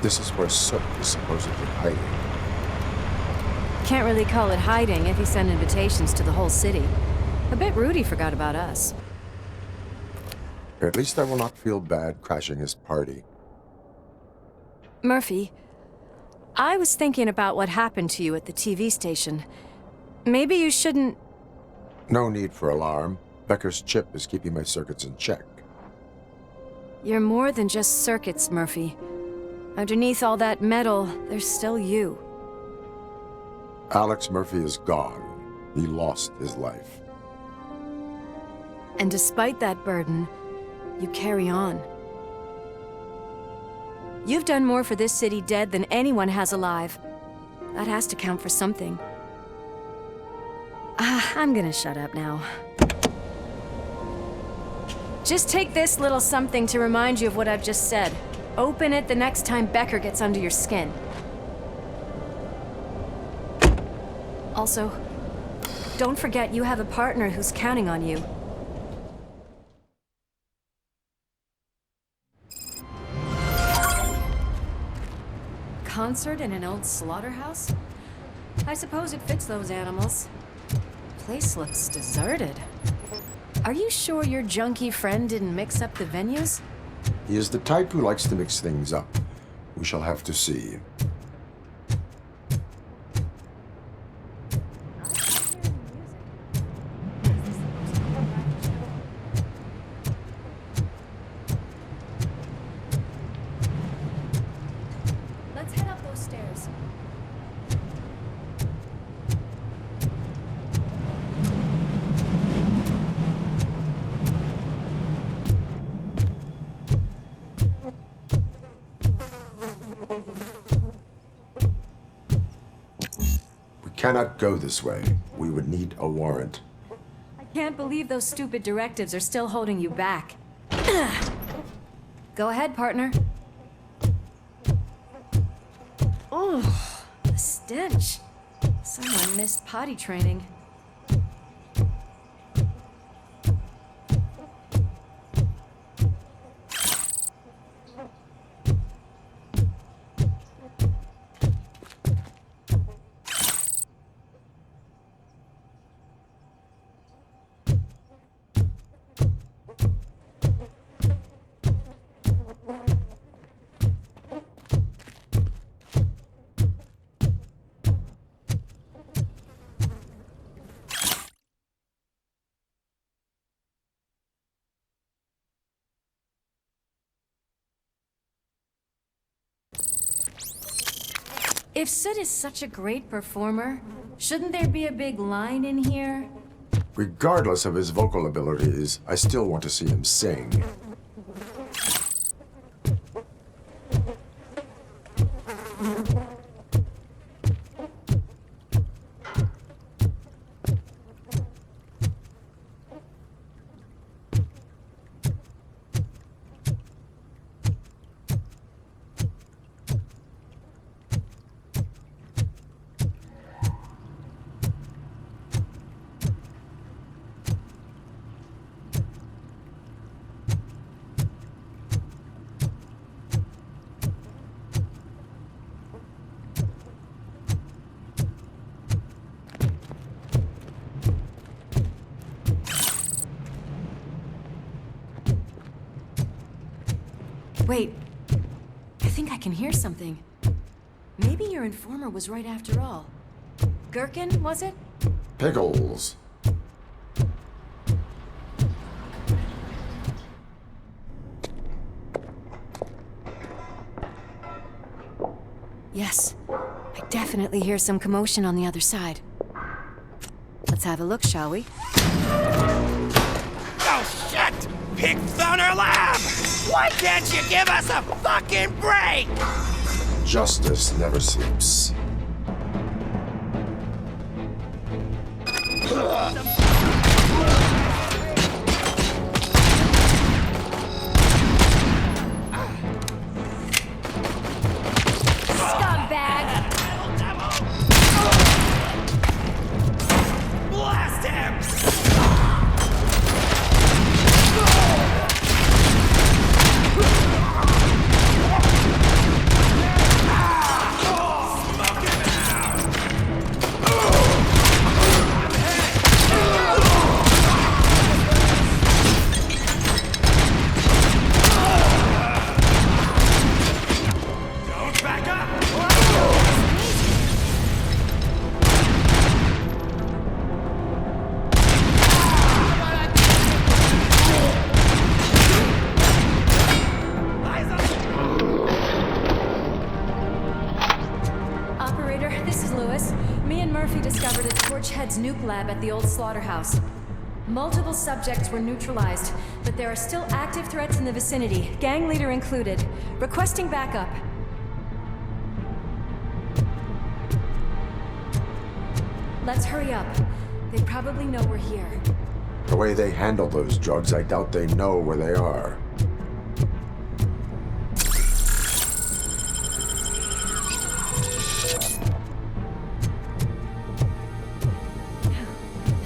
This is where Soot is supposedly hiding. Can't really call it hiding if you send invitations to the whole city. A bit rude he forgot about us. At least I will not feel bad crashing his party. Murphy, I was thinking about what happened to you at the TV station. Maybe you shouldn't... No need for alarm. Becker's chip is keeping my circuits in check. You're more than just circuits, Murphy. Underneath all that metal, there's still you. Alex Murphy is gone. He lost his life. And despite that burden, you carry on. You've done more for this city dead than anyone has alive. That has to count for something. I'm gonna shut up now. Just take this little something to remind you of what I've just said. Open it the next time Becker gets under your skin. Also, don't forget you have a partner who's counting on you. Concert in an old slaughterhouse? I suppose it fits those animals. Place looks deserted. Are you sure your junkie friend didn't mix up the venues? He is the type who likes to mix things up. We shall have to see. Let's head up those stairs. We cannot go this way. We would need a warrant. I can't believe those stupid directives are still holding you back. Go ahead, partner. Oh, the stench. Someone missed potty training. If Soot is such a great performer, shouldn't there be a big line in here? Regardless of his vocal abilities, I still want to see him sing. Wait, I think I can hear something. Maybe your informer was right after all. Gherkin, was it? Pickles. Yes, I definitely hear some commotion on the other side. Let's have a look, shall we? Oh, shit! Pigs on our lab! Why can't you give us a fucking break? Justice never sleeps. Scumbag! Blast him! discovered a Torchhead's nuke lab at the old slaughterhouse. Multiple subjects were neutralized, but there are still active threats in the vicinity, gang leader included. Requesting backup. Let's hurry up. They probably know we're here. The way they handle those drugs, I doubt they know where they are.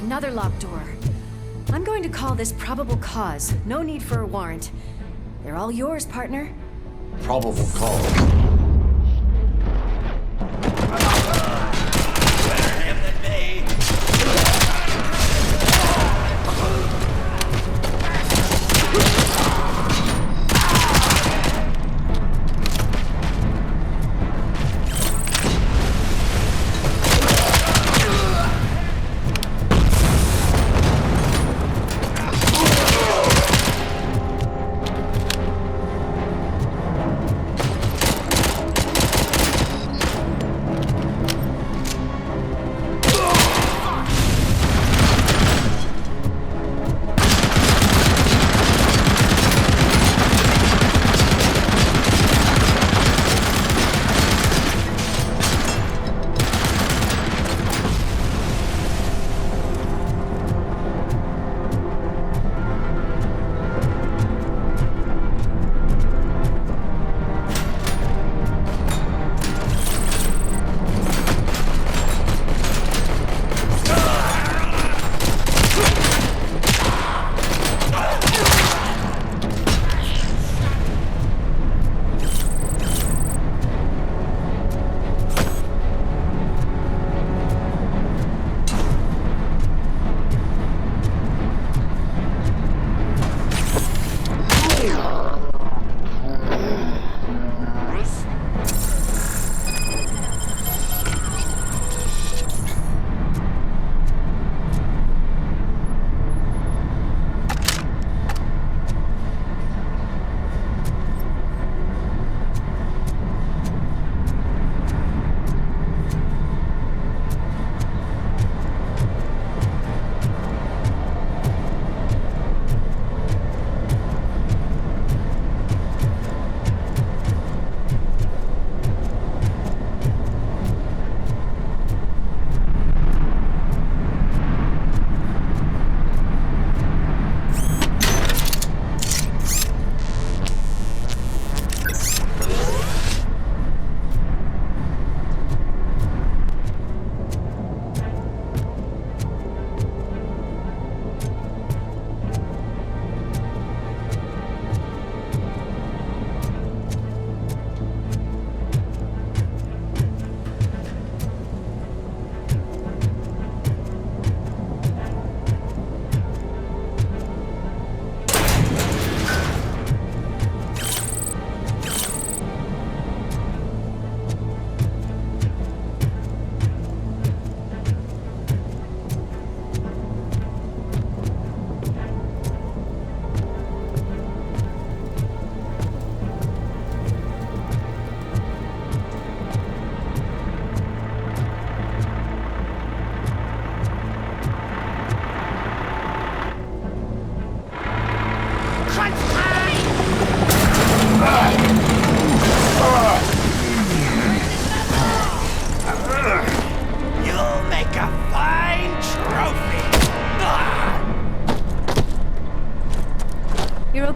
Another locked door. I'm going to call this probable cause. No need for a warrant. They're all yours, partner. Probable cause. Better him than me!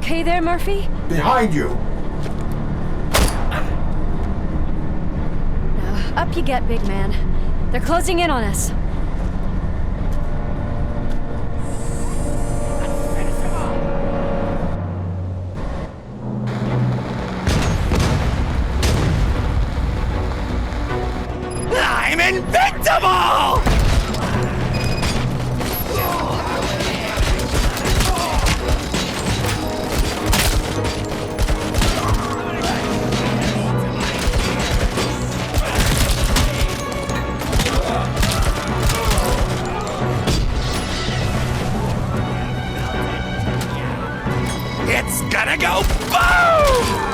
okay there, Murphy? Behind you! Up you get, big man. They're closing in on us. I'm invincible! It's gonna go boom!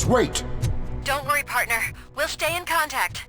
wait! Don't worry, partner. We'll stay in contact.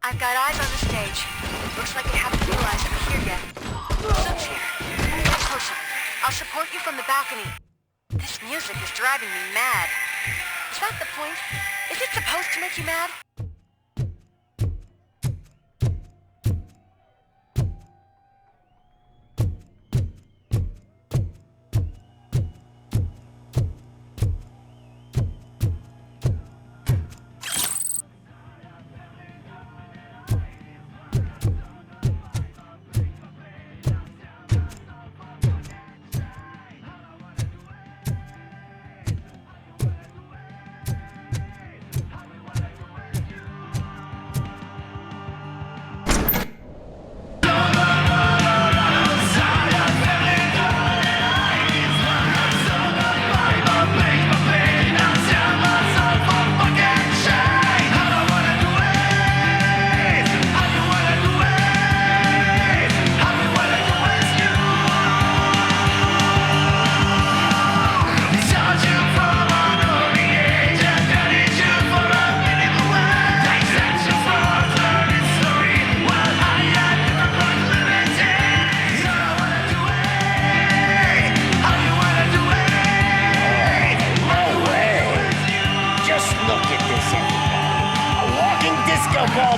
I've got eyes on the stage. Looks like they haven't realized we're here yet. Soot's here. Get closer. I'll support you from the balcony. This music is driving me mad. Is that the point? Is it supposed to make you mad?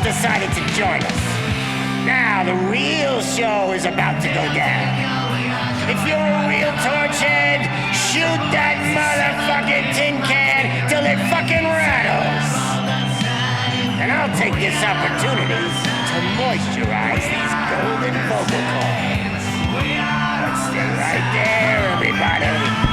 Decided to join us. Now the real show is about to go down. If you're a real torchhead, shoot that motherfucking tin can till it fucking rattles. And I'll take this opportunity to moisturize these golden vocal cords. Let's stay right there, everybody.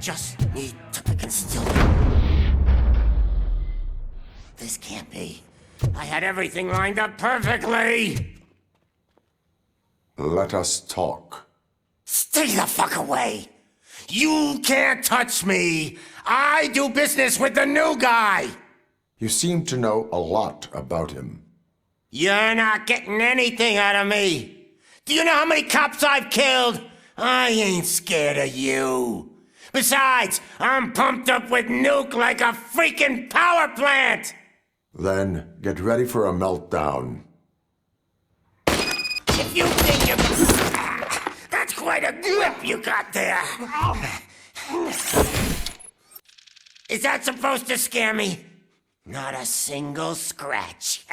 just need to conceal. This can't be. I had everything lined up perfectly. Let us talk. Stay the fuck away. You can't touch me. I do business with the new guy. You seem to know a lot about him. You're not getting anything out of me. Do you know how many cops I've killed? I ain't scared of you. Besides, I'm pumped up with nuke like a freaking power plant. Then get ready for a meltdown. If you think you... That's quite a grip you got there. Is that supposed to scare me? Not a single scratch.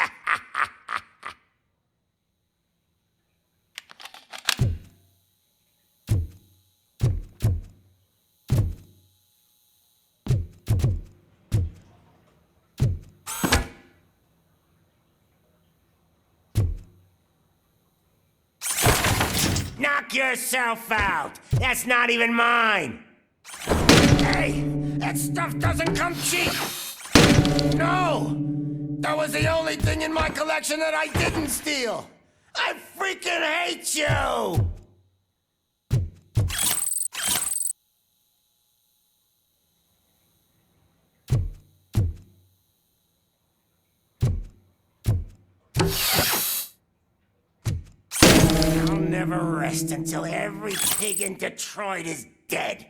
Knock yourself out. That's not even mine. Hey, that stuff doesn't come cheap. No, that was the only thing in my collection that I didn't steal. I freaking hate you. I'll never rest until every pig in Detroit is dead.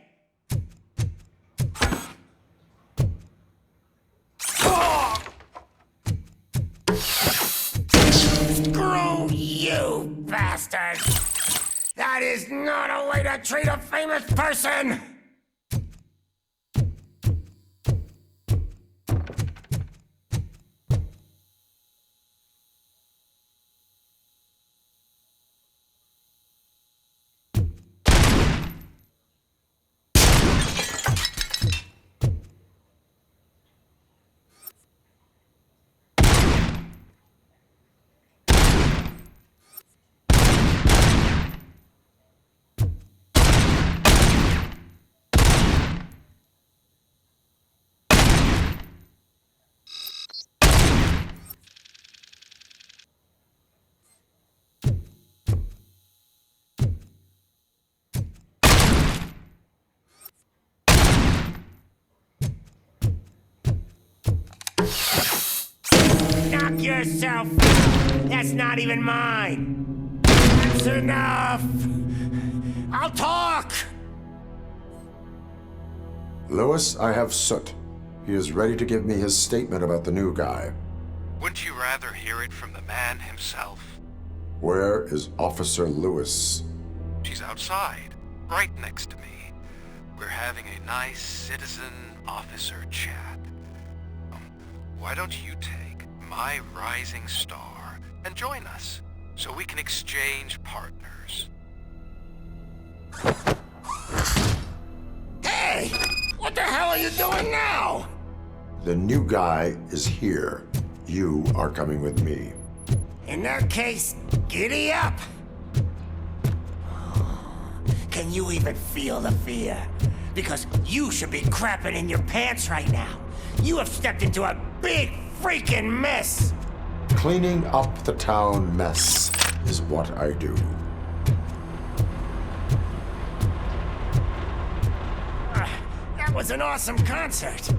Screw you, bastard! That is not a way to treat a famous person! Knock yourself out. That's not even mine. That's enough. I'll talk. Lewis, I have Soot. He is ready to give me his statement about the new guy. Wouldn't you rather hear it from the man himself? Where is Officer Lewis? She's outside, right next to me. We're having a nice citizen-officer chat. Why don't you take my rising star and join us, so we can exchange partners? Hey! What the hell are you doing now? The new guy is here. You are coming with me. In that case, giddy up! Can you even feel the fear? Because you should be crapping in your pants right now. You have stepped into a big freaking mess! Cleaning up the town mess is what I do. That was an awesome concert.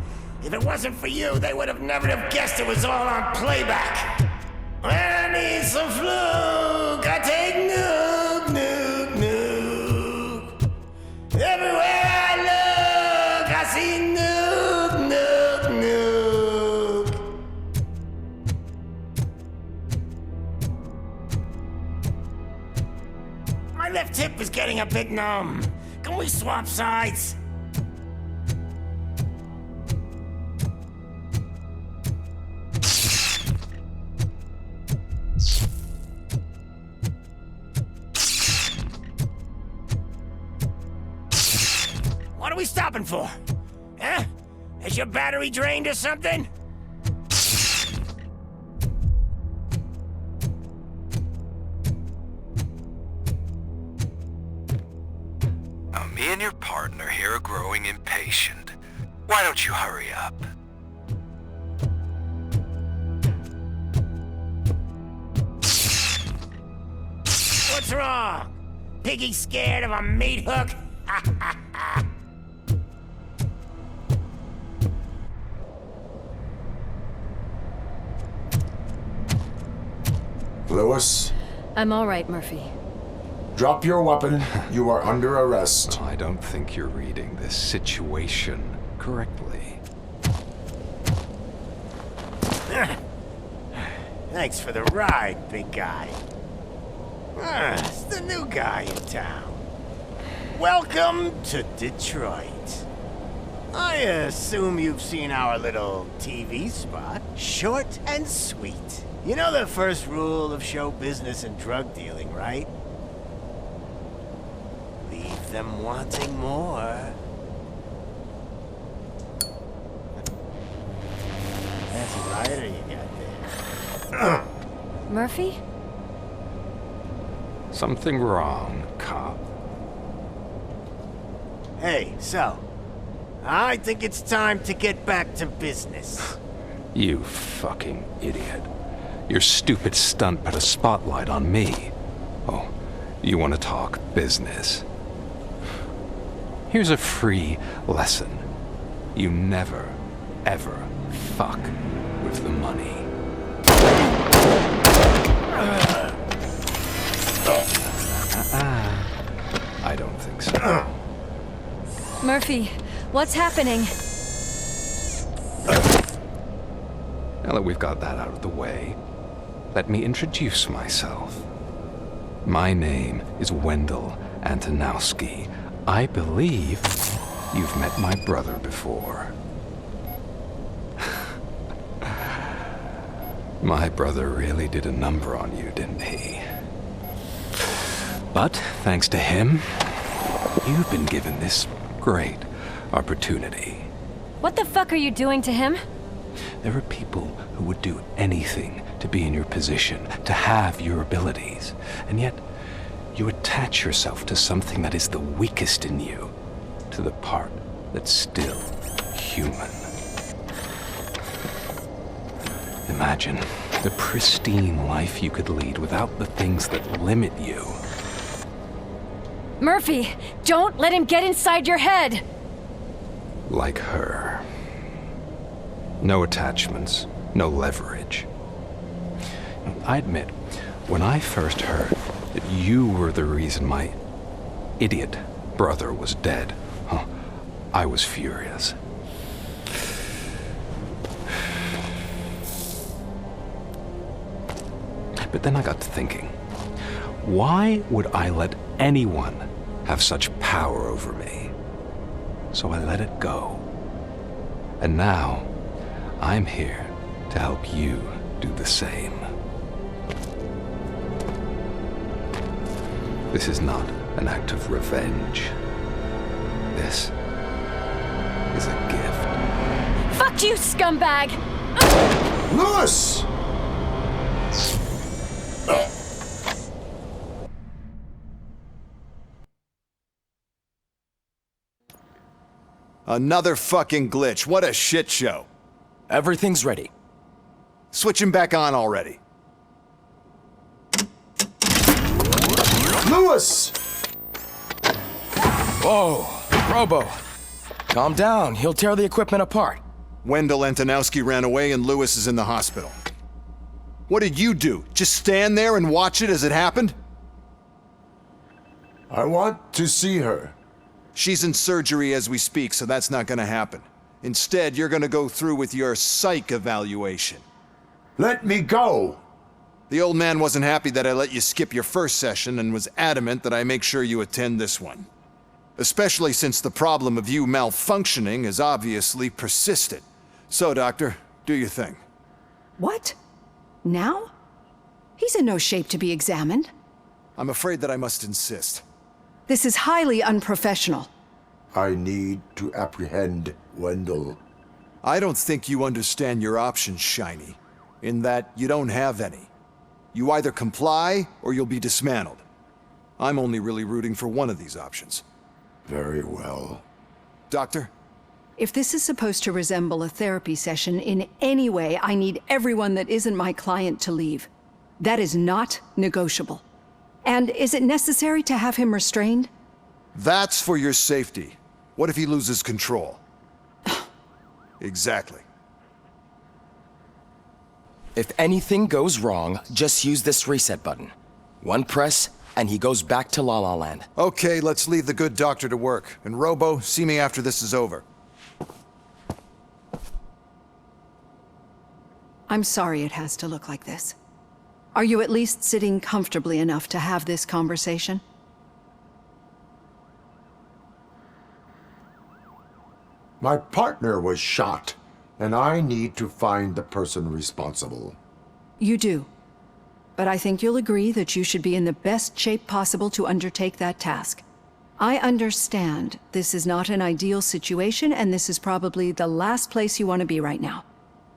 If it wasn't for you, they would have never have guessed it was all on playback. When I need some fluke, I take nuke, nuke, nuke. Everywhere I look, I see nuke, nuke, nuke. My left hip is getting a bit numb. Can we swap sides? What are we stopping for? Huh? Is your battery drained or something? Me and your partner here are growing impatient. Why don't you hurry up? What's wrong? Piggy scared of a meat hook? Lewis, I'm all right, Murphy. drop your weapon. You are under arrest. I don't think you're reading this situation correctly. Thanks for the ride, big guy. It's the new guy in town. Welcome to Detroit. I assume you've seen our little TV spot. Short and sweet. You know the first rule of show business and drug dealing, right? Leave them wanting more. That's a rider you got there. Murphy? Something wrong, cop. Hey, so, I think it's time to get back to business. You fucking idiot. Your stupid stunt put a spotlight on me. Oh, you want to talk business? Here's a free lesson. You never, ever fuck with the money. I don't think so. Murphy, what's happening? Now that we've got that out of the way, let me introduce myself. My name is Wendell Antonowski. I believe you've met my brother before. My brother really did a number on you, didn't he? But thanks to him, you've been given this great opportunity. What the fuck are you doing to him? There are people who would do anything to be in your position, to have your abilities, and yet you attach yourself to something that is the weakest in you, to the part that's still human. Imagine the pristine life you could lead without the things that limit you. Murphy, don't let him get inside your head! Like her. No attachments, no leverage. I admit, when I first heard that you were the reason my idiot brother was dead, I was furious. But then I got to thinking, why would I let anyone have such power over me? So I let it go. And now, I'm here to help you do the same. This is not an act of revenge. This is a gift. Fuck you, scumbag! Lewis! Another fucking glitch. What a shit show. Everything's ready. Switch him back on already. Lewis! Whoa, Robo. Calm down, he'll tear the equipment apart. Wendell Antonowski ran away and Lewis is in the hospital. What did you do? Just stand there and watch it as it happened? I want to see her. She's in surgery as we speak, so that's not gonna happen. Instead, you're gonna go through with your psych evaluation. Let me go! The old man wasn't happy that I let you skip your first session and was adamant that I make sure you attend this one. Especially since the problem of you malfunctioning has obviously persisted. So, Doctor, do your thing. What? Now? He's in no shape to be examined. I'm afraid that I must insist. This is highly unprofessional. I need to apprehend Wendell. I don't think you understand your options, Shiny, in that you don't have any. You either comply or you'll be dismantled. I'm only really rooting for one of these options. Very well. Doctor? If this is supposed to resemble a therapy session in any way, I need everyone that isn't my client to leave. That is not negotiable. And is it necessary to have him restrained? That's for your safety. What if he loses control? Exactly. If anything goes wrong, just use this reset button. One press, and he goes back to La La Land. Okay, let's leave the good doctor to work. And Robo, see me after this is over. I'm sorry it has to look like this. Are you at least sitting comfortably enough to have this conversation? My partner was shot, and I need to find the person responsible. You do. But I think you'll agree that you should be in the best shape possible to undertake that task. I understand this is not an ideal situation, and this is probably the last place you want to be right now.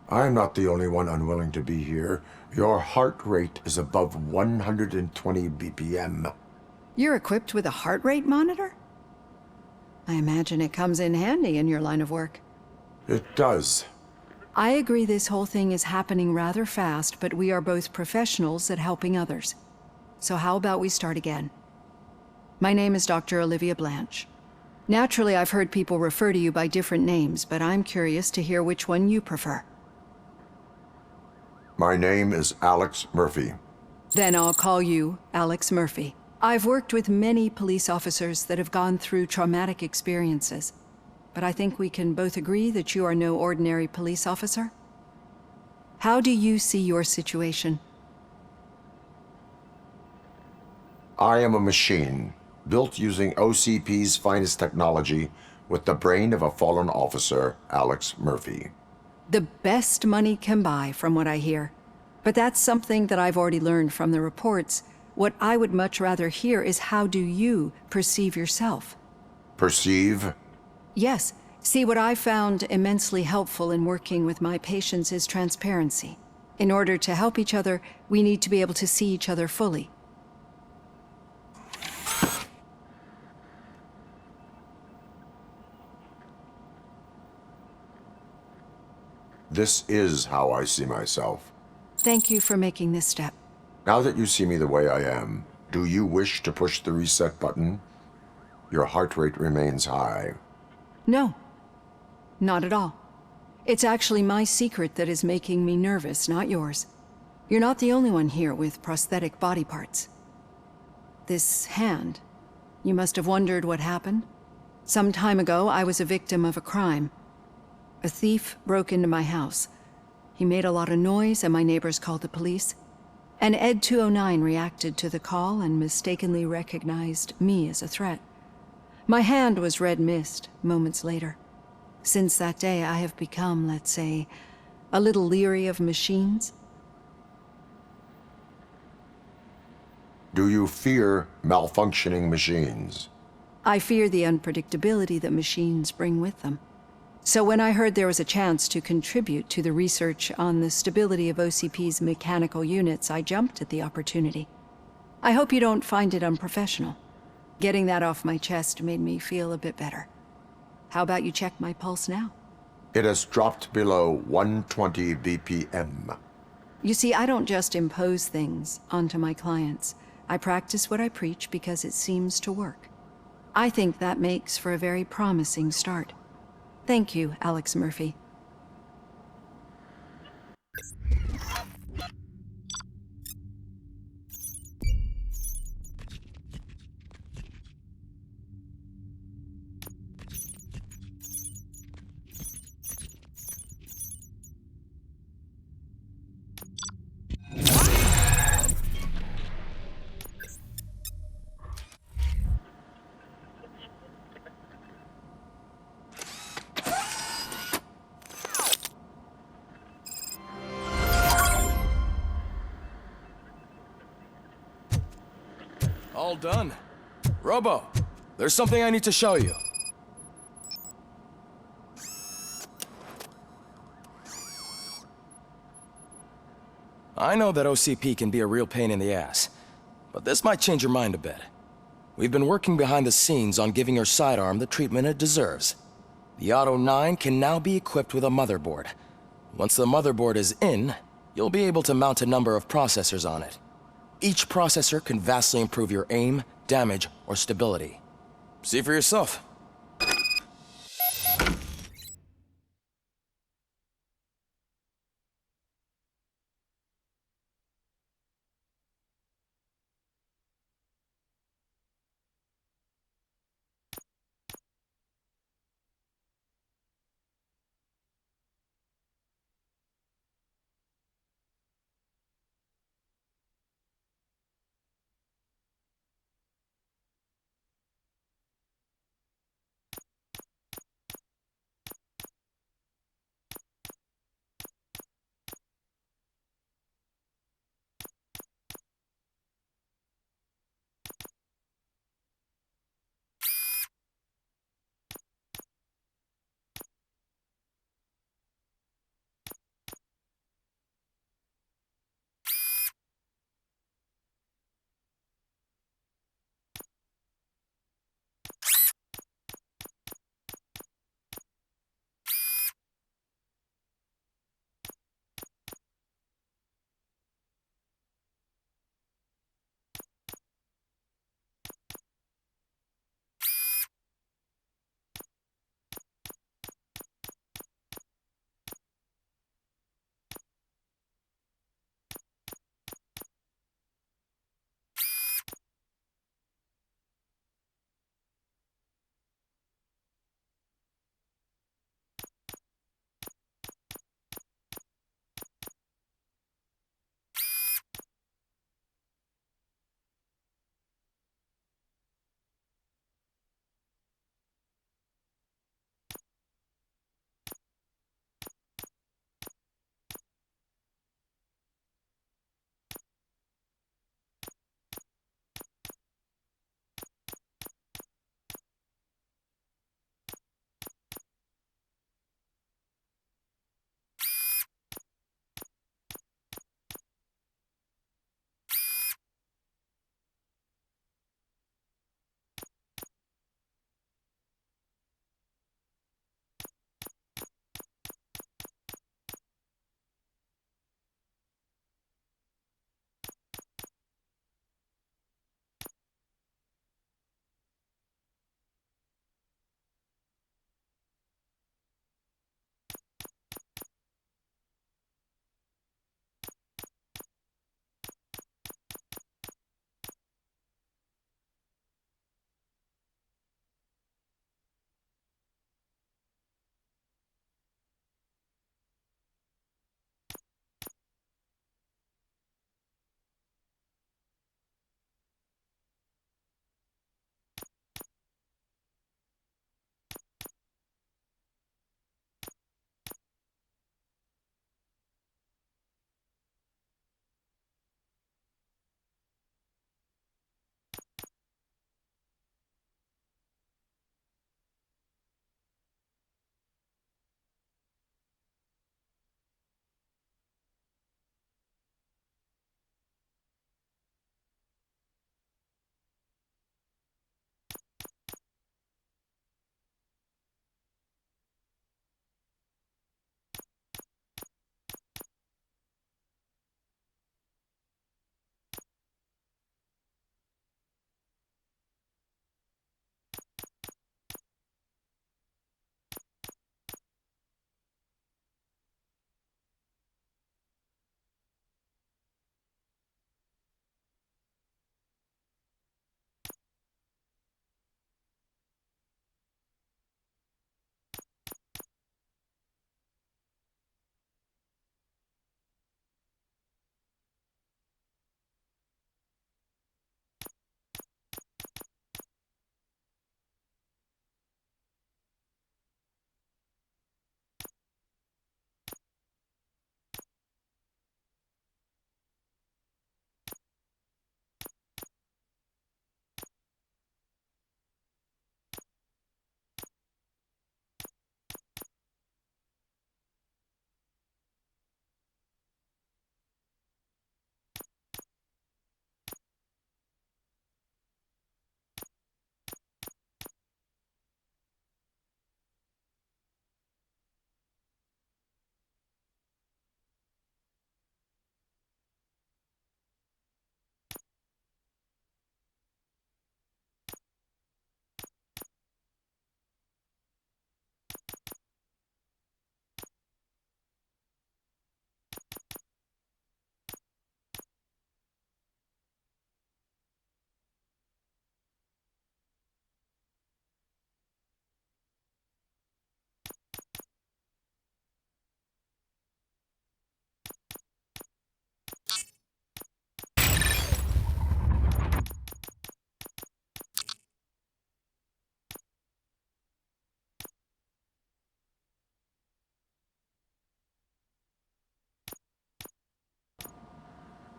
I'm not the only one unwilling to be here. Your heart rate is above 120 BPM. You're equipped with a heart rate monitor? I imagine it comes in handy in your line of work. It does. I agree this whole thing is happening rather fast, but we are both professionals at helping others. So how about we start again? My name is Dr. Olivia Blanche. Naturally, I've heard people refer to you by different names, but I'm curious to hear which one you prefer. My name is Alex Murphy. Then I'll call you Alex Murphy. I've worked with many police officers that have gone through traumatic experiences, but I think we can both agree that you are no ordinary police officer. How do you see your situation? I am a machine, built using OCP's finest technology, with the brain of a fallen officer, Alex Murphy. The best money can buy, from what I hear. But that's something that I've already learned from the reports. What I would much rather hear is how do you perceive yourself? Perceive? Yes. See, what I found immensely helpful in working with my patients is transparency. In order to help each other, we need to be able to see each other fully. This is how I see myself. Thank you for making this step. Now that you see me the way I am, do you wish to push the reset button? Your heart rate remains high. No, not at all. It's actually my secret that is making me nervous, not yours. You're not the only one here with prosthetic body parts. This hand, you must have wondered what happened. Some time ago, I was a victim of a crime. A thief broke into my house. He made a lot of noise and my neighbors called the police. And Ed 209 reacted to the call and mistakenly recognized me as a threat. My hand was red mist moments later. Since that day, I have become, let's say, a little leery of machines. Do you fear malfunctioning machines? I fear the unpredictability that machines bring with them. So when I heard there was a chance to contribute to the research on the stability of OCP's mechanical units, I jumped at the opportunity. I hope you don't find it unprofessional. Getting that off my chest made me feel a bit better. How about you check my pulse now? It has dropped below 120 BPM. You see, I don't just impose things onto my clients. I practice what I preach because it seems to work. I think that makes for a very promising start. Thank you, Alex Murphy. All done. Robo, there's something I need to show you. I know that OCP can be a real pain in the ass, but this might change your mind a bit. We've been working behind the scenes on giving your sidearm the treatment it deserves. The Auto 9 can now be equipped with a motherboard. Once the motherboard is in, you'll be able to mount a number of processors on it. Each processor can vastly improve your aim, damage, or stability. See for yourself.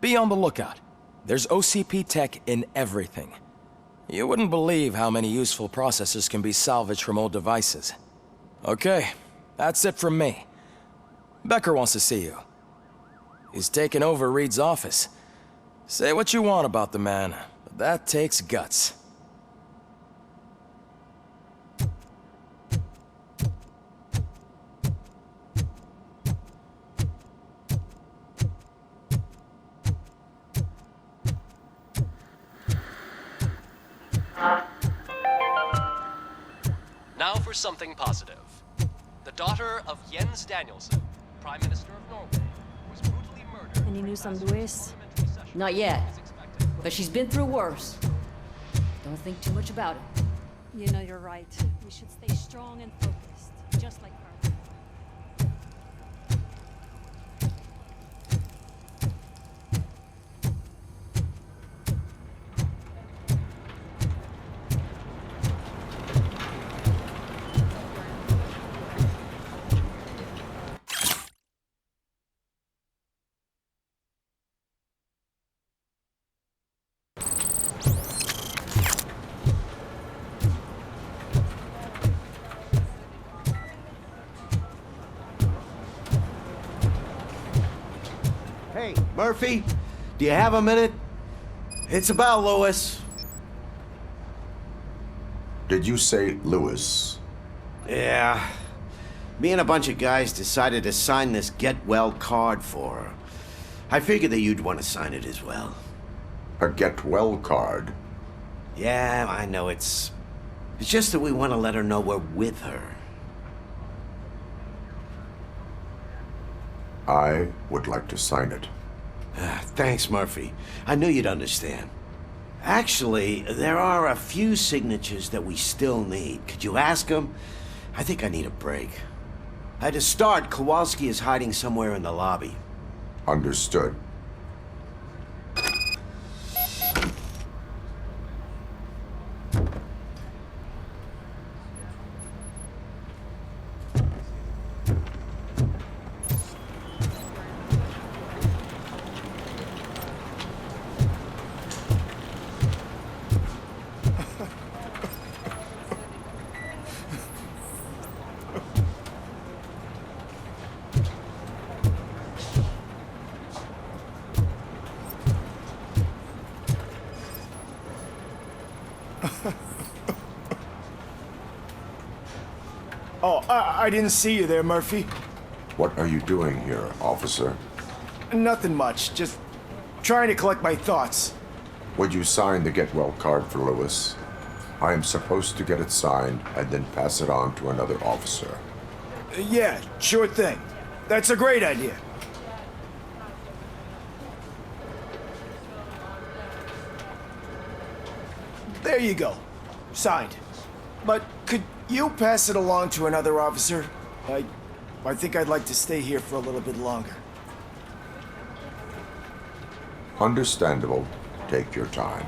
Be on the lookout. There's OCP tech in everything. You wouldn't believe how many useful processors can be salvaged from old devices. Okay, that's it from me. Becker wants to see you. He's taken over Reed's office. Say what you want about the man, but that takes guts. Now for something positive. The daughter of Jens Danielson, Prime Minister of Norway, was brutally murdered. Any news on Luis? Not yet, but she's been through worse. Don't think too much about it. You know, you're right. We should stay strong and focused, just like her. Hey, Murphy, do you have a minute? It's about Lewis. Did you say Lewis? Yeah. Me and a bunch of guys decided to sign this get well card for her. I figured that you'd want to sign it as well. A get well card? Yeah, I know it's just that we want to let her know we're with her. I would like to sign it. Thanks, Murphy. I knew you'd understand. Actually, there are a few signatures that we still need. Could you ask them? I think I need a break. To start, Kowalski is hiding somewhere in the lobby. Understood. Oh, I didn't see you there, Murphy. What are you doing here, officer? Nothing much, just trying to collect my thoughts. Would you sign the get well card for Lewis? I am supposed to get it signed and then pass it on to another officer. Yeah, sure thing. That's a great idea. There you go. Signed. But could you pass it along to another officer? I think I'd like to stay here for a little bit longer. Understandable. Take your time.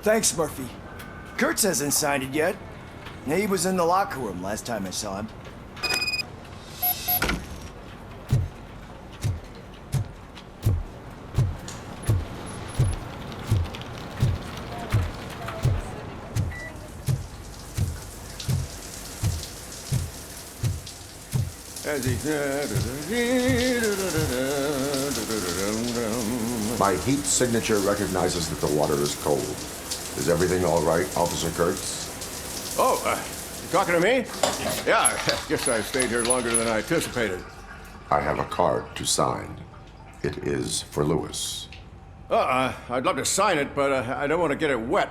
Thanks, Murphy. Kurtz hasn't signed it yet. He was in the locker room last time I saw him. My heat signature recognizes that the water is cold. Is everything all right, Officer Kurtz? Oh, you talking to me? Yeah, I guess I stayed here longer than I anticipated. I have a card to sign. It is for Lewis. I'd love to sign it, but I don't want to get it wet.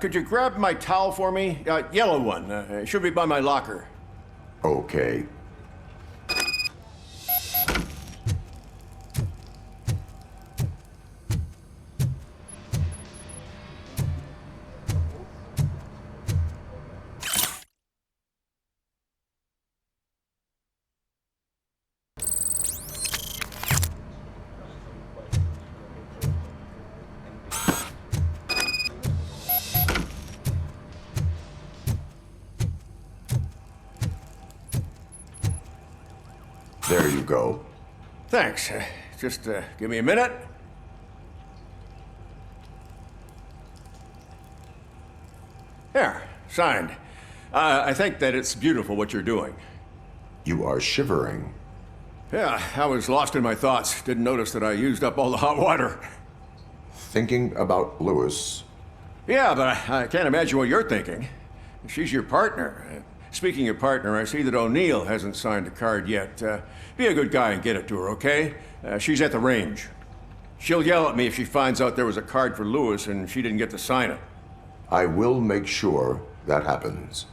Could you grab my towel for me? Yellow one. It should be by my locker. Okay. There you go. Thanks. Just give me a minute. Here, signed. I think that it's beautiful what you're doing. You are shivering. Yeah, I was lost in my thoughts. Didn't notice that I used up all the hot water. Thinking about Lewis. Yeah, but I can't imagine what you're thinking. She's your partner. Speaking of partner, I see that O'Neill hasn't signed a card yet. Be a good guy and get it to her, okay? She's at the range. She'll yell at me if she finds out there was a card for Lewis and she didn't get to sign it. I will make sure that happens.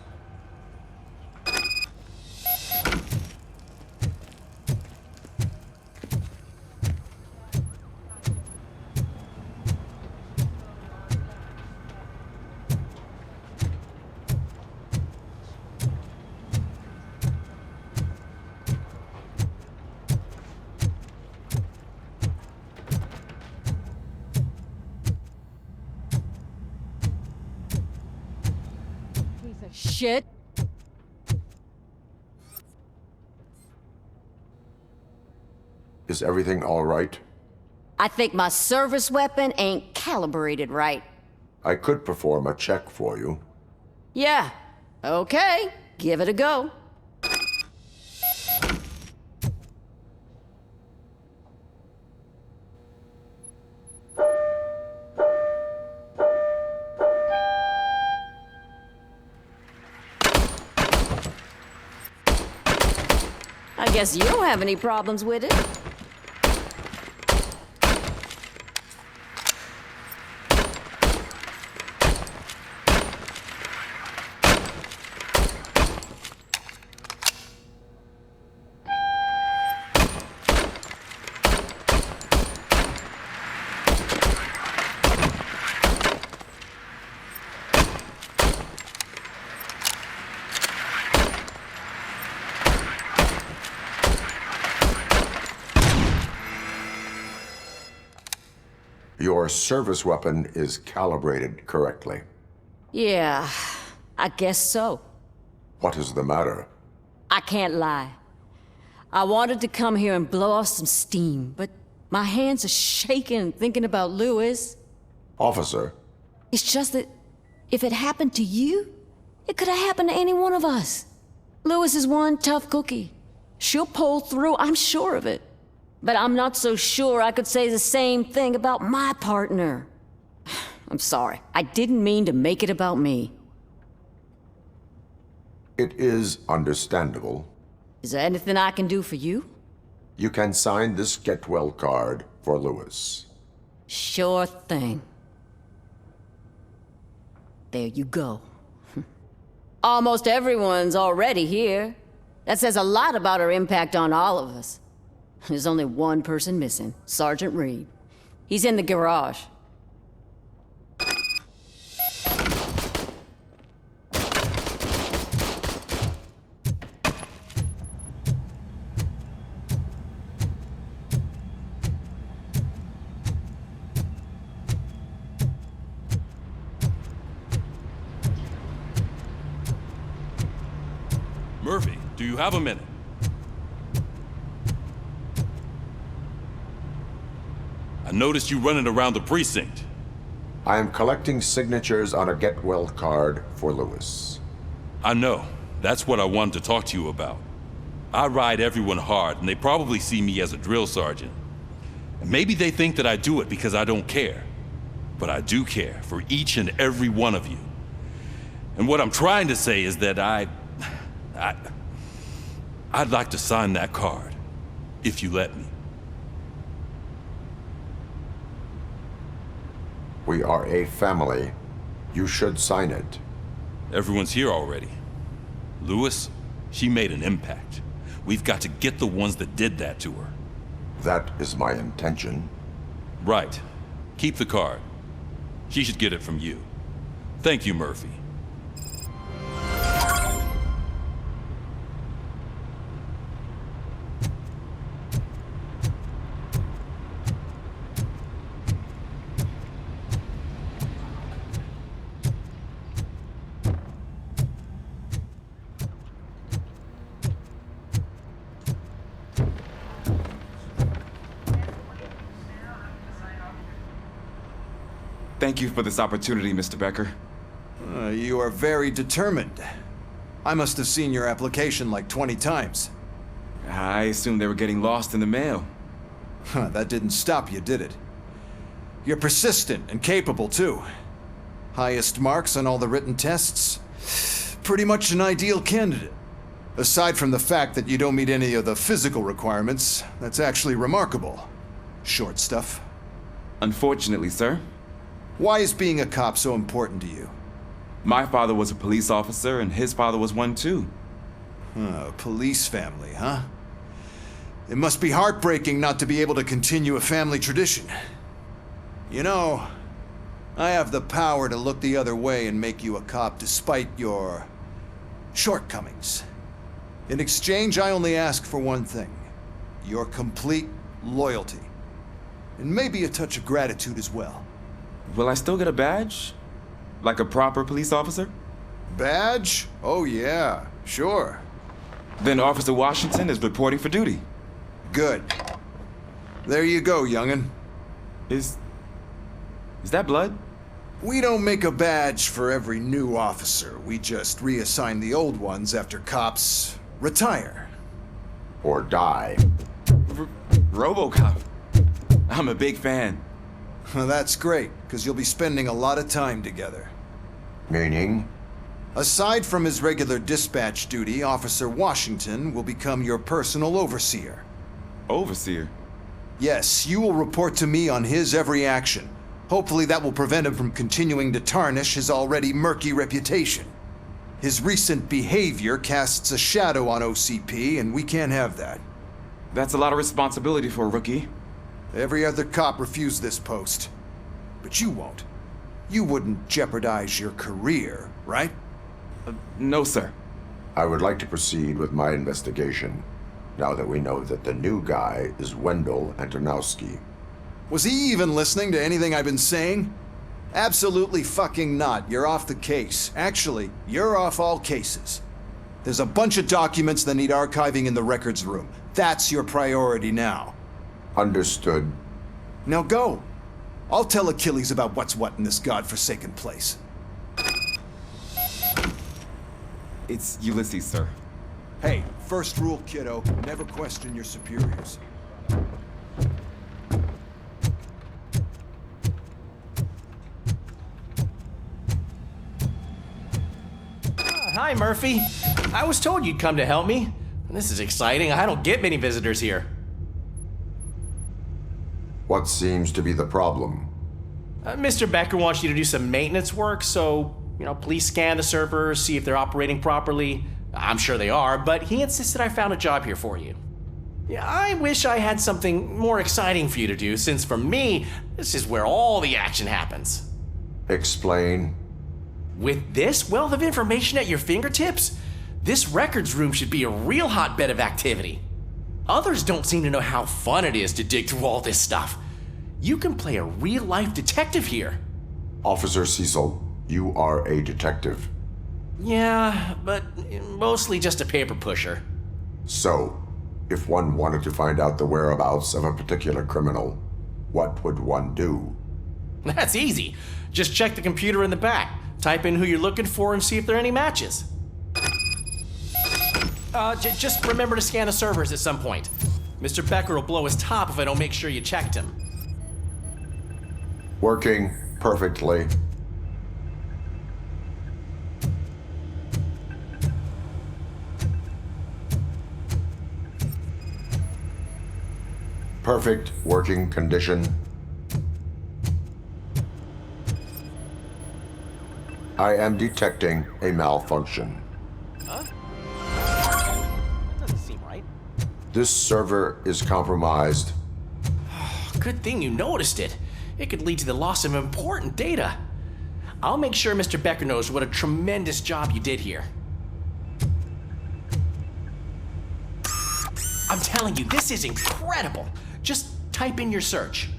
Shit. Is everything all right? I think my service weapon ain't calibrated right. I could perform a check for you. Yeah. Okay. Give it a go. I guess you don't have any problems with it. Your service weapon is calibrated correctly. Yeah, I guess so. What is the matter? I can't lie. I wanted to come here and blow off some steam, but my hands are shaking thinking about Lewis. Officer. It's just that if it happened to you, it could have happened to any one of us. Lewis is one tough cookie. She'll pull through, I'm sure of it. But I'm not so sure I could say the same thing about my partner. I'm sorry. I didn't mean to make it about me. It is understandable. Is there anything I can do for you? You can sign this get well card for Lewis. Sure thing. There you go. Almost everyone's already here. That says a lot about her impact on all of us. There's only one person missing, Sergeant Reed. He's in the garage. Murphy, do you have a minute? I noticed you running around the precinct. I am collecting signatures on a get well card for Lewis. I know. That's what I wanted to talk to you about. I ride everyone hard, and they probably see me as a drill sergeant. And maybe they think that I do it because I don't care. But I do care for each and every one of you. And what I'm trying to say is that I'd like to sign that card, if you let me. We are a family. You should sign it. Everyone's here already. Lewis, she made an impact. We've got to get the ones that did that to her. That is my intention. Right. Keep the card. She should get it from you. Thank you, Murphy. Thank you for this opportunity, Mr. Becker. You are very determined. I must have seen your application like 20 times. I assumed they were getting lost in the mail. That didn't stop you, did it? You're persistent and capable, too. Highest marks on all the written tests. Pretty much an ideal candidate. Aside from the fact that you don't meet any of the physical requirements, that's actually remarkable. Short stuff. Unfortunately, sir. Why is being a cop so important to you? My father was a police officer, and his father was one too. Police family, huh? It must be heartbreaking not to be able to continue a family tradition. You know, I have the power to look the other way and make you a cop despite your shortcomings. In exchange, I only ask for one thing. Your complete loyalty. And maybe a touch of gratitude as well. Will I still get a badge? Like a proper police officer? Badge? Oh yeah, sure. Then Officer Washington is reporting for duty. Good. There you go, young'un. Is that blood? We don't make a badge for every new officer. We just reassign the old ones after cops retire. Or die. Robocop. I'm a big fan. That's great, because you'll be spending a lot of time together. Meaning? Aside from his regular dispatch duty, Officer Washington will become your personal overseer. Overseer? Yes, you will report to me on his every action. Hopefully that will prevent him from continuing to tarnish his already murky reputation. His recent behavior casts a shadow on OCP, and we can't have that. That's a lot of responsibility for a rookie. Every other cop refused this post. But you won't. You wouldn't jeopardize your career, right? No, sir. I would like to proceed with my investigation, now that we know that the new guy is Wendell Antonowski. Was he even listening to anything I've been saying? Absolutely fucking not. You're off the case. Actually, you're off all cases. There's a bunch of documents that need archiving in the records room. That's your priority now. Understood. Now go. I'll tell Achilles about what's what in this godforsaken place. It's Ulysses, sir. Hey, first rule, kiddo. Never question your superiors. Hi, Murphy. I was told you'd come to help me. This is exciting. I don't get many visitors here. What seems to be the problem? Mr. Becker wants you to do some maintenance work, so, please scan the servers, see if they're operating properly. I'm sure they are, but he insisted I found a job here for you. Yeah, I wish I had something more exciting for you to do, since for me, this is where all the action happens. Explain. With this wealth of information at your fingertips, this records room should be a real hotbed of activity. Others don't seem to know how fun it is to dig through all this stuff. You can play a real-life detective here. Officer Cecil, you are a detective. Yeah, but mostly just a paper pusher. So, if one wanted to find out the whereabouts of a particular criminal, what would one do? That's easy. Just check the computer in the back, type in who you're looking for, and see if there are any matches. Just remember to scan the servers at some point. Mr. Becker will blow his top if I don't make sure you checked him. Working perfectly. Perfect working condition. I am detecting a malfunction. Huh? That doesn't seem right. This server is compromised. Good thing you noticed it. It could lead to the loss of important data. I'll make sure Mr. Becker knows what a tremendous job you did here. I'm telling you, this is incredible. Just type in your search.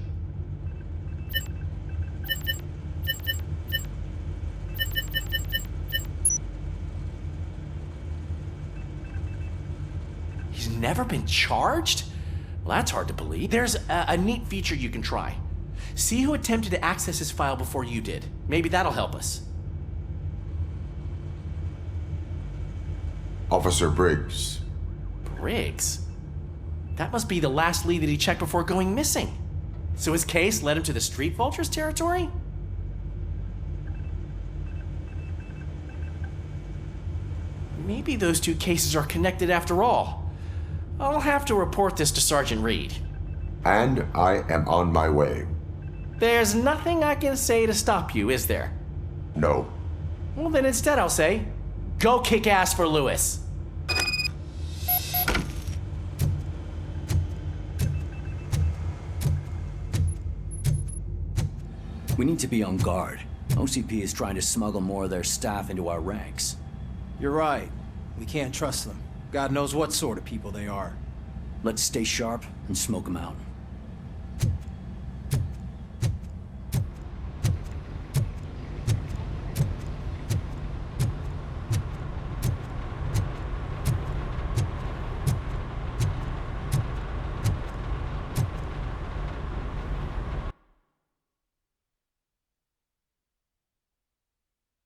He's never been charged? Well, that's hard to believe. There's a neat feature you can try. See who attempted to access his file before you did. Maybe that'll help us. Officer Briggs. Briggs? That must be the last lead that he checked before going missing. So his case led him to the Street Vultures territory? Maybe those two cases are connected after all. I'll have to report this to Sergeant Reed. And I am on my way. There's nothing I can say to stop you, is there? No. Well, then instead I'll say, go kick ass for Lewis. We need to be on guard. OCP is trying to smuggle more of their staff into our ranks. You're right. We can't trust them. God knows what sort of people they are. Let's stay sharp and smoke them out.